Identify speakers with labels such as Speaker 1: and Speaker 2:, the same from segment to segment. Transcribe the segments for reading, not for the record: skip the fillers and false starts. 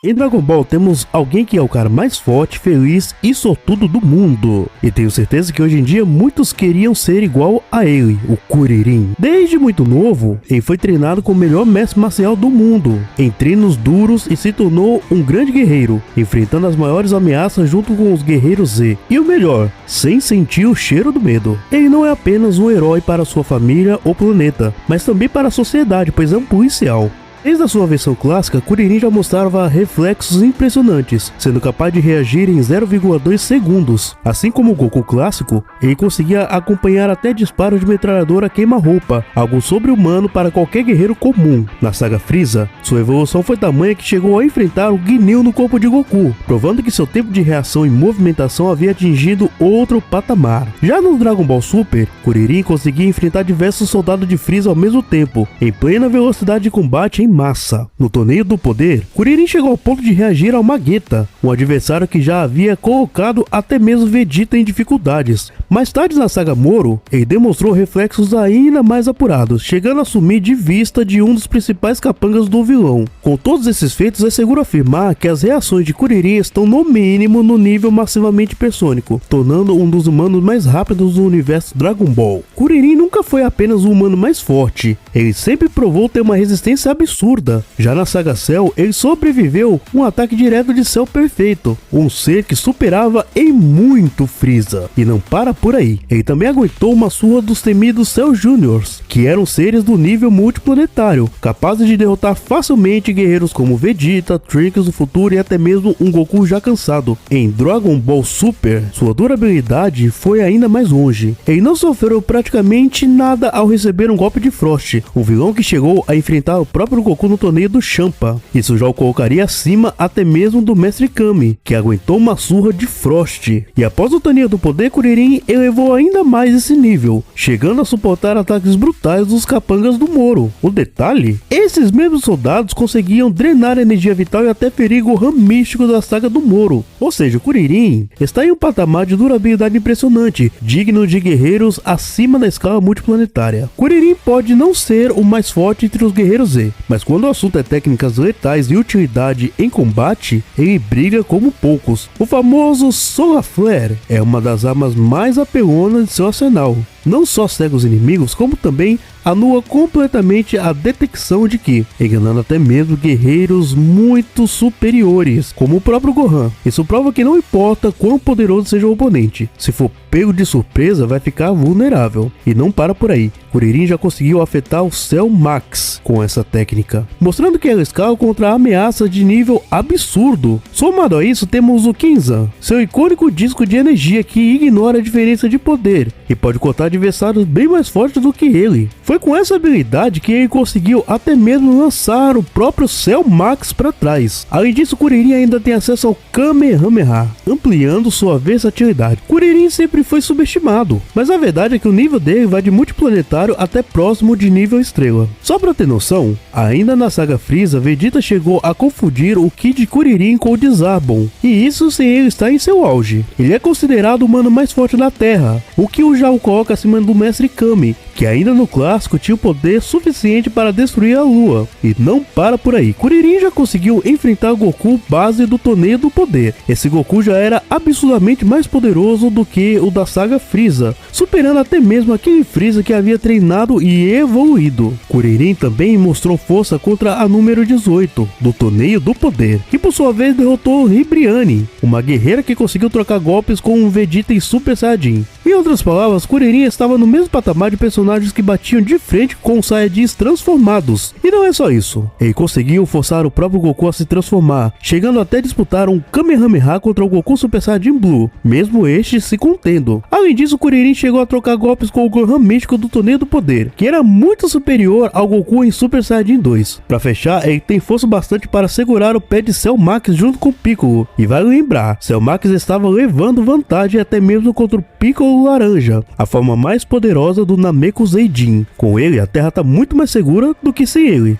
Speaker 1: Em Dragon Ball temos alguém que é o cara mais forte, feliz e sortudo do mundo. E tenho certeza que hoje em dia muitos queriam ser igual a ele, o Kuririn. Desde muito novo, ele foi treinado como o melhor mestre marcial do mundo, em treinos duros e se tornou um grande guerreiro, enfrentando as maiores ameaças junto com os guerreiros Z. E o melhor, sem sentir o cheiro do medo. Ele não é apenas um herói para sua família ou planeta, mas também para a sociedade, pois é um policial. Desde a sua versão clássica, Kuririn já mostrava reflexos impressionantes, sendo capaz de reagir em 0,2 segundos. Assim como o Goku clássico, ele conseguia acompanhar até disparos de metralhadora queima-roupa, algo sobre-humano para qualquer guerreiro comum. Na saga Freeza, sua evolução foi tamanha que chegou a enfrentar o Ginyu no corpo de Goku, provando que seu tempo de reação e movimentação havia atingido outro patamar. Já no Dragon Ball Super, Kuririn conseguia enfrentar diversos soldados de Freeza ao mesmo tempo, em plena velocidade de combate em massa. No Torneio do Poder, Kuririn chegou ao ponto de reagir ao Mageta, um adversário que já havia colocado até mesmo Vegeta em dificuldades. Mais tarde na saga Moro, ele demonstrou reflexos ainda mais apurados, chegando a sumir de vista de um dos principais capangas do vilão. Com todos esses feitos, é seguro afirmar que as reações de Kuririn estão no mínimo no nível massivamente hipersônico, tornando um dos humanos mais rápidos do universo Dragon Ball. Kuririn nunca foi apenas o humano mais forte, ele sempre provou ter uma resistência absurda. Já na saga Cell, ele sobreviveu um ataque direto de Cell perfeito, um ser que superava em muito Freeza. E não para por aí, ele também aguentou uma surra dos temidos Cell Juniors, que eram seres do nível multiplanetário, capazes de derrotar facilmente guerreiros como Vegeta, Trunks do futuro e até mesmo um Goku já cansado. Em Dragon Ball Super, sua durabilidade foi ainda mais longe. Ele não sofreu praticamente nada ao receber um golpe de Frost, um vilão que chegou a enfrentar o próprio Goku no torneio do Champa. Isso já o colocaria acima até mesmo do Mestre Kami, que aguentou uma surra de Frost. E após o torneio do poder, Kuririn elevou ainda mais esse nível, chegando a suportar ataques brutais dos capangas do Moro. O detalhe? Esses mesmos soldados conseguiam drenar a energia vital e até ferir Gohan místico da saga do Moro. Ou seja, Kuririn está em um patamar de durabilidade impressionante, digno de guerreiros acima da escala multiplanetária. Kuririn pode não ser o mais forte entre os guerreiros Z, mas quando o assunto é técnicas letais e utilidade em combate, ele briga como poucos. O famoso Solar Flare é uma das armas mais apelonas de seu arsenal. Não só cega os inimigos, como também anula completamente a detecção de Ki, enganando até mesmo guerreiros muito superiores, como o próprio Gohan. Isso prova que não importa quão poderoso seja o oponente, se for pego de surpresa vai ficar vulnerável. E não para por aí, Kuririn já conseguiu afetar o Cell Max com essa técnica, mostrando que ela escala contra ameaças de nível absurdo. Somado a isso, temos o Kinza, seu icônico disco de energia que ignora a diferença de poder e pode cortar adversários bem mais fortes do que ele. Foi com essa habilidade que ele conseguiu até mesmo lançar o próprio Cell Max para trás. Além disso, Kuririn ainda tem acesso ao Kamehameha, ampliando sua versatilidade. Kuririn sempre foi subestimado, mas a verdade é que o nível dele vai de multiplanetário até próximo de nível estrela. Só pra ter noção, ainda na saga Freeza, Vegeta chegou a confundir o Ki de Kuririn com o de Zarbon, e isso sem ele estar em seu auge. Ele é considerado o humano mais forte da Terra, o que já o coloca acima do Mestre Kami, que ainda no clássico tinha o poder suficiente para destruir a Lua. E não para por aí, Kuririn já conseguiu enfrentar o Goku base do Torneio do Poder. Esse Goku já era absurdamente mais poderoso do que o da saga Freeza, superando até mesmo aquele Freeza que havia treinado e evoluído. Kuririn também mostrou força contra a número 18 do Torneio do Poder, que por sua vez derrotou Ribrianne, uma guerreira que conseguiu trocar golpes com um Vegeta em Super Saiyajin. Em outras palavras, Kuririn estava no mesmo patamar de personagens que batiam de frente com os Saiyajins transformados. E não é só isso, ele conseguiu forçar o próprio Goku a se transformar, chegando até disputar um Kamehameha contra o Goku Super Saiyajin Blue, mesmo este se contendo. Além disso, Kuririn chegou a trocar golpes com o Gohan místico do Torneio do Poder, que era muito superior ao Goku em Super Saiyajin 2. Para fechar, ele tem força bastante para segurar o pé de Cell Max junto com Piccolo. E vale lembrar, Cell Max estava levando vantagem até mesmo contra o Piccolo Laranja, a forma mais poderosa do Namekusei-jin. Com ele, a Terra está muito mais segura do que sem ele.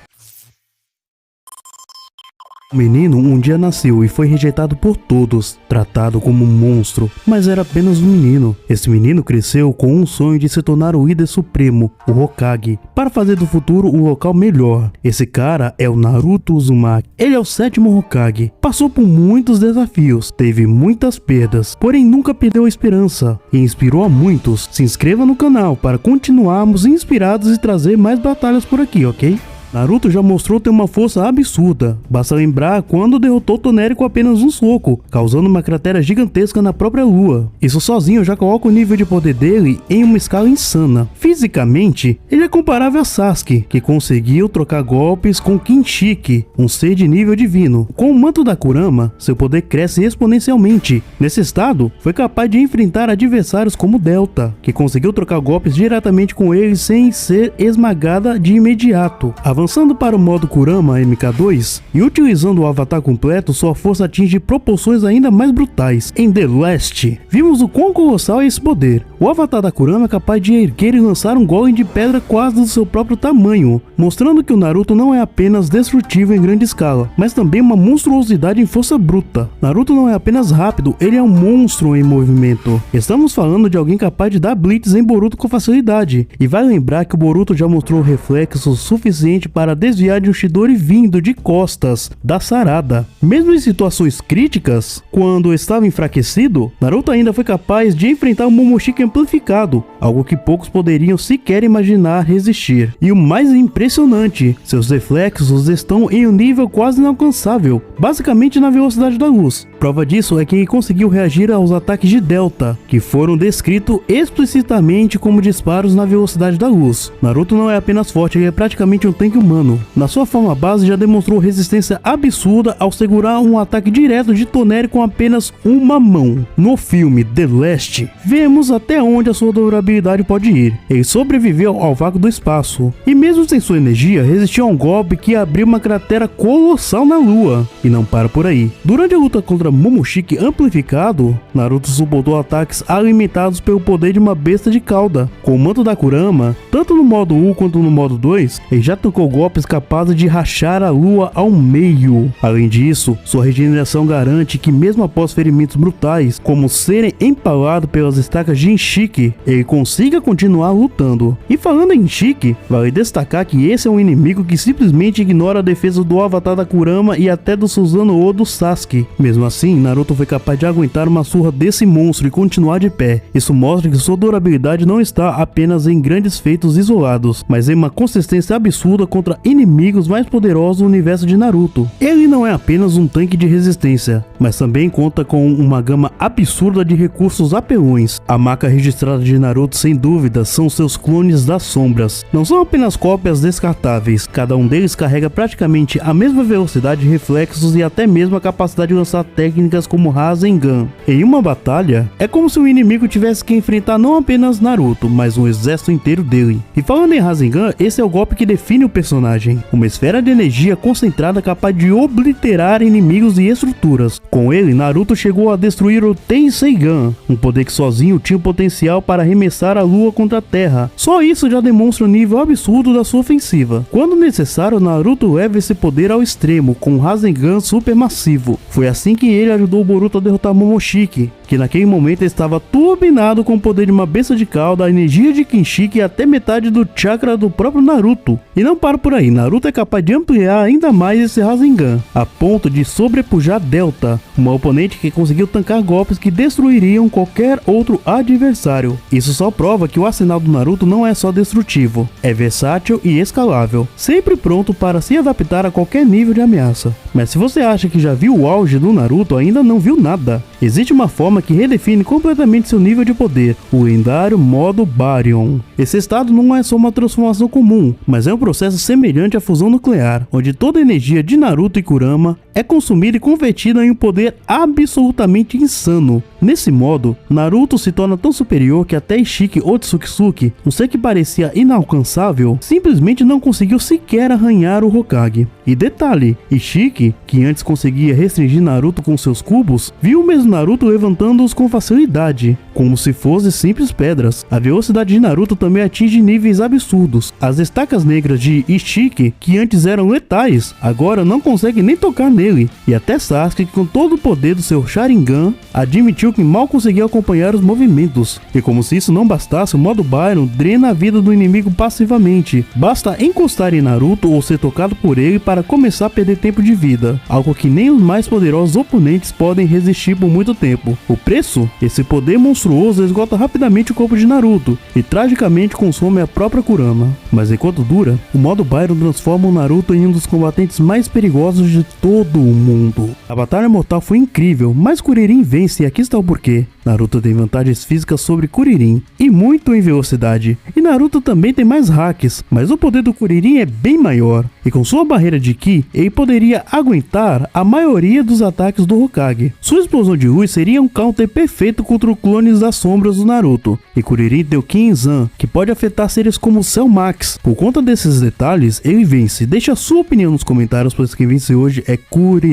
Speaker 1: O menino um dia nasceu e foi rejeitado por todos, tratado como um monstro, mas era apenas um menino. Esse menino cresceu com um sonho de se tornar o líder supremo, o Hokage, para fazer do futuro um local melhor. Esse cara é o Naruto Uzumaki. Ele é o 7º Hokage. Passou por muitos desafios, teve muitas perdas, porém nunca perdeu a esperança e inspirou a muitos. Se inscreva no canal para continuarmos inspirados e trazer mais batalhas por aqui, ok? Naruto já mostrou ter uma força absurda, basta lembrar quando derrotou Toneri com apenas um soco, causando uma cratera gigantesca na própria lua. Isso sozinho já coloca o nível de poder dele em uma escala insana. Fisicamente, ele é comparável a Sasuke, que conseguiu trocar golpes com Kinshiki, um ser de nível divino. Com o manto da Kurama, seu poder cresce exponencialmente. Nesse estado, foi capaz de enfrentar adversários como Delta, que conseguiu trocar golpes diretamente com ele sem ser esmagada de imediato. Avançando para o modo Kurama MK2 e utilizando o avatar completo, sua força atinge proporções ainda mais brutais. Em The Last, vimos o quão colossal é esse poder. O avatar da Kurama é capaz de erguer e lançar um golem de pedra quase do seu próprio tamanho, mostrando que o Naruto não é apenas destrutivo em grande escala, mas também uma monstruosidade em força bruta. Naruto não é apenas rápido, ele é um monstro em movimento. Estamos falando de alguém capaz de dar blitz em Boruto com facilidade, e vai lembrar que o Boruto já mostrou reflexos suficiente para desviar de um Chidori vindo de costas da Sarada. Mesmo em situações críticas, quando estava enfraquecido, Naruto ainda foi capaz de enfrentar o Momoshiki amplificado, algo que poucos poderiam sequer imaginar resistir. E o mais impressionante, seus reflexos estão em um nível quase inalcançável, basicamente na velocidade da luz. Prova disso é que ele conseguiu reagir aos ataques de Delta, que foram descritos explicitamente como disparos na velocidade da luz. Naruto não é apenas forte, ele é praticamente um tanque humano. Na sua forma base já demonstrou resistência absurda ao segurar um ataque direto de Toneri com apenas uma mão. No filme The Last, vemos até onde a sua durabilidade pode ir. Ele sobreviveu ao vácuo do espaço, e mesmo sem sua energia, resistiu a um golpe que abriu uma cratera colossal na lua. E não para por aí. Durante a luta contra Momoshiki amplificado, Naruto suportou ataques alimentados pelo poder de uma besta de cauda. Com o manto da Kurama, tanto no modo 1 quanto no modo 2, ele já tocou golpes capazes de rachar a lua ao meio. Além disso, sua regeneração garante que mesmo após ferimentos brutais, como serem empalados pelas estacas de Inshiki, ele consiga continuar lutando. E falando em Inshiki, vale destacar que esse é um inimigo que simplesmente ignora a defesa do avatar da Kurama e até do Susanoo do Sasuke. Mesmo assim, Naruto foi capaz de aguentar uma surra desse monstro e continuar de pé. Isso mostra que sua durabilidade não está apenas em grandes feitos isolados, mas em uma consistência absurda contra inimigos mais poderosos do universo de Naruto. Ele não é apenas um tanque de resistência, mas também conta com uma gama absurda de recursos apelões. A marca registrada de Naruto, sem dúvida, são seus clones das sombras. Não são apenas cópias descartáveis, cada um deles carrega praticamente a mesma velocidade de reflexos e até mesmo a capacidade de lançar técnicas como Rasengan. Em uma batalha, é como se o inimigo tivesse que enfrentar não apenas Naruto, mas um exército inteiro dele. E falando em Rasengan, esse é o golpe que define o personagem. Uma esfera de energia concentrada capaz de obliterar inimigos e estruturas. Com ele, Naruto chegou a destruir o Tenseigan, um poder que sozinho tinha o potencial para arremessar a lua contra a terra. Só isso já demonstra o nível absurdo da sua ofensiva. Quando necessário, Naruto leva esse poder ao extremo, com um Rasengan supermassivo. Foi assim que ele ajudou o Boruto a derrotar Momoshiki, que naquele momento estava turbinado com o poder de uma besta de cauda, a energia de Kinshiki e até metade do chakra do próprio Naruto. E não para por aí, Naruto é capaz de ampliar ainda mais esse Rasengan, a ponto de sobrepujar Delta, uma oponente que conseguiu tancar golpes que destruiriam qualquer outro adversário. Isso só prova que o arsenal do Naruto não é só destrutivo, é versátil e escalável, sempre pronto para se adaptar a qualquer nível de ameaça. Mas se você acha que já viu o auge do Naruto, ainda não viu nada. Existe uma forma que redefine completamente seu nível de poder, o lendário modo Baryon. Esse estado não é só uma transformação comum, mas é um processo semelhante à fusão nuclear, onde toda a energia de Naruto e Kurama é consumida e convertida em um poder absolutamente insano. Nesse modo, Naruto se torna tão superior que até Ishiki Otsutsuki, um ser que parecia inalcançável, simplesmente não conseguiu sequer arranhar o Hokage. E detalhe, Ishiki, que antes conseguia restringir Naruto com seus cubos, viu o mesmo Naruto levantando-os com facilidade, como se fossem simples pedras. A velocidade de Naruto também atinge níveis absurdos. As estacas negras de Ishiki, que antes eram letais, agora não conseguem nem tocar nele. E até Sasuke, com todo o poder do seu Sharingan, admitiu que mal conseguia acompanhar os movimentos. E como se isso não bastasse, o modo Byron drena a vida do inimigo passivamente. Basta encostar em Naruto ou ser tocado por ele para começar a perder tempo de vida, algo que nem os mais poderosos oponentes podem resistir por muito tempo. O preço? Esse poder monstruoso esgota rapidamente o corpo de Naruto e tragicamente consome a própria Kurama. Mas enquanto dura, o modo Byron transforma o Naruto em um dos combatentes mais perigosos de todo o mundo. A batalha mortal foi incrível, mas Kuririn vence e aqui está o porquê. Naruto tem vantagens físicas sobre Kuririn e muito em velocidade, e Naruto também tem mais hacks, mas o poder do Kuririn é bem maior, e com sua barreira de Ki, ele poderia aguentar a maioria dos ataques do Hokage. Sua explosão de luz seria um counter perfeito contra os clones das sombras do Naruto, e Kuririn tem o Ki-Zan, que pode afetar seres como Cell Max. Por conta desses detalhes, ele vence. Deixe a sua opinião nos comentários, pois quem vence hoje é Kuririn.